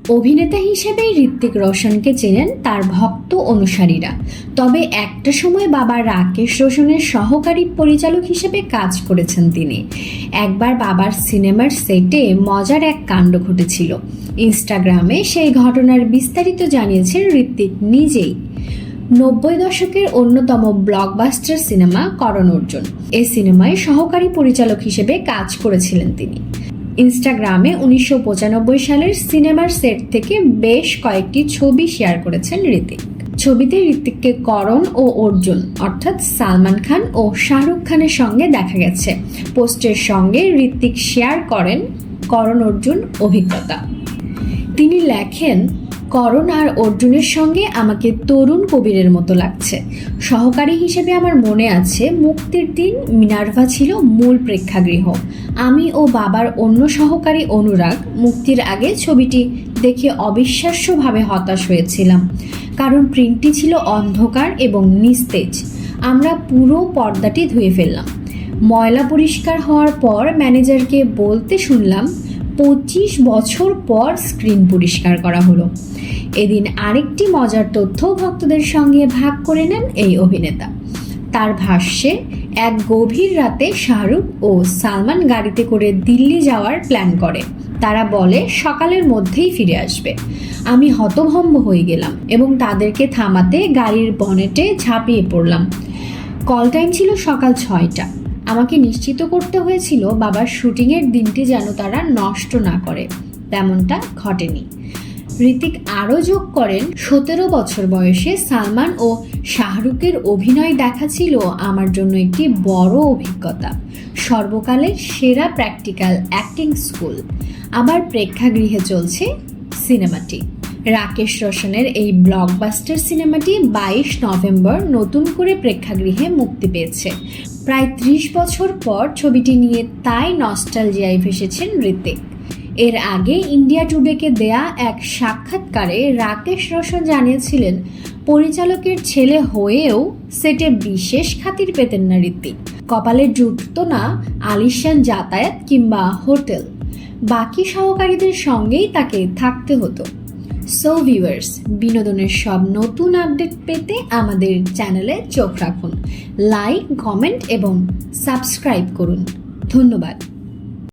অভিনেতা হিসেবেই ঋত্বিক রোশনকে চেনেন তার ভক্ত অনুসারীরা। তবে একটা সময় বাবা রাকেশ রোশনের সহকারী পরিচালক হিসেবে কাজ করেছেন তিনি। একবার বাবার সিনেমার সেটে মজার এক কাণ্ড ঘটেছিল। ইনস্টাগ্রামে সেই ঘটনার বিস্তারিত জানিয়েছেন ঋত্বিক নিজেই। 90 দশকের অন্যতম ব্লকবাস্টার সিনেমা করণ অর্জুন, এই সিনেমায় সহকারী পরিচালক হিসেবে কাজ করেছিলেন তিনি। ইনস্টাগ্রামে 1995 সালের সিনেমার সেট থেকে বেশ কয়েকটি ছবি শেয়ার করেছেন ঋত্বিক। ছবিতে ঋত্বিককে করণ ও অর্জুন অর্থাৎ সালমান খান ও শাহরুখ খানের সঙ্গে দেখা গেছে। পোস্টের সঙ্গে ঋত্বিক শেয়ার করেন করণ অর্জুন অভিজ্ঞতা। তিনি লেখেন, করণ আর অর্জুনের সঙ্গে আমাকে তরুণ কবিরের মতো লাগছে। সহকারী হিসেবে আমার মনে আছে মুক্তির দিন মিনার্ভা ছিল মূল প্রেক্ষাগৃহ। আমি ও বাবার অন্য সহকারী অনুরাগ মুক্তির আগে ছবিটি দেখে অবিশ্বাস্যভাবে হতাশ হয়েছিলাম, কারণ প্রিন্টটি ছিল অন্ধকার এবং নিস্তেজ। আমরা পুরো পর্দাটি ধুয়ে ফেললাম। ময়লা পরিষ্কার হওয়ার পর ম্যানেজারকে বলতে শুনলাম 25 বছর পর স্ক্রিন পরিষ্কার করা হলো। এদিন আরেকটি মজার তথ্য ভক্তদের সঙ্গে ভাগ করে নেন এই অভিনেতা। তার ভাষ্যে এক গভীর রাতে শাহরুখ ও সালমান গাড়িতে করে দিল্লি যাওয়ার প্ল্যান করে। তারা বলে সকালের মধ্যেই ফিরে আসবে। আমি হতভম্ব হয়ে গেলাম এবং তাদেরকে থামাতে গাড়ির বনেটে ঝাঁপিয়ে পড়লাম। কল টাইম ছিল সকাল 6টা। আমাকে নিশ্চিত করতে হয়েছিল বাবার শুটিংয়ের দিনটি যেন তারা নষ্ট না করে। তেমনটা ঘটেনি। ঋত্বিক আরও যোগ করেন, 17 বছর বয়সে সালমান ও শাহরুখের অভিনয় দেখা ছিল আমার জন্য একটি বড় অভিজ্ঞতা। সর্বকালের সেরা প্র্যাকটিক্যাল অ্যাক্টিং স্কুল। আবার প্রেক্ষাগৃহে চলছে সিনেমাটি। রাকেশ রোশনের এই ব্লকবাস্টার সিনেমাটি 22 নভেম্বর নতুন করে প্রেক্ষাগৃহে মুক্তি পেয়েছে। প্রায় 30 বছর পর ছবিটি নিয়ে তাই নস্টালজিয়ায় ভেসেছেন ঋত্বিক। এর আগে ইন্ডিয়া টুডেকে দেয়া এক সাক্ষাৎকারে রাকেশ রোশন জানিয়েছিলেন পরিচালকের ছেলে হয়েও সেটে বিশেষ খাতির পেতেন না ঋত্বিক। কপালে জুটতো না আলিশান যাতায়াত কিংবা হোটেল। বাকি সহকারীদের সঙ্গেই তাকে থাকতে হতো। সো ভিউয়ার্স, বিনোদনের সব নতুন আপডেট পেতে আমাদের চ্যানেলে চোখ রাখুন। লাইক, কমেন্ট এবং সাবস্ক্রাইব করুন। ধন্যবাদ।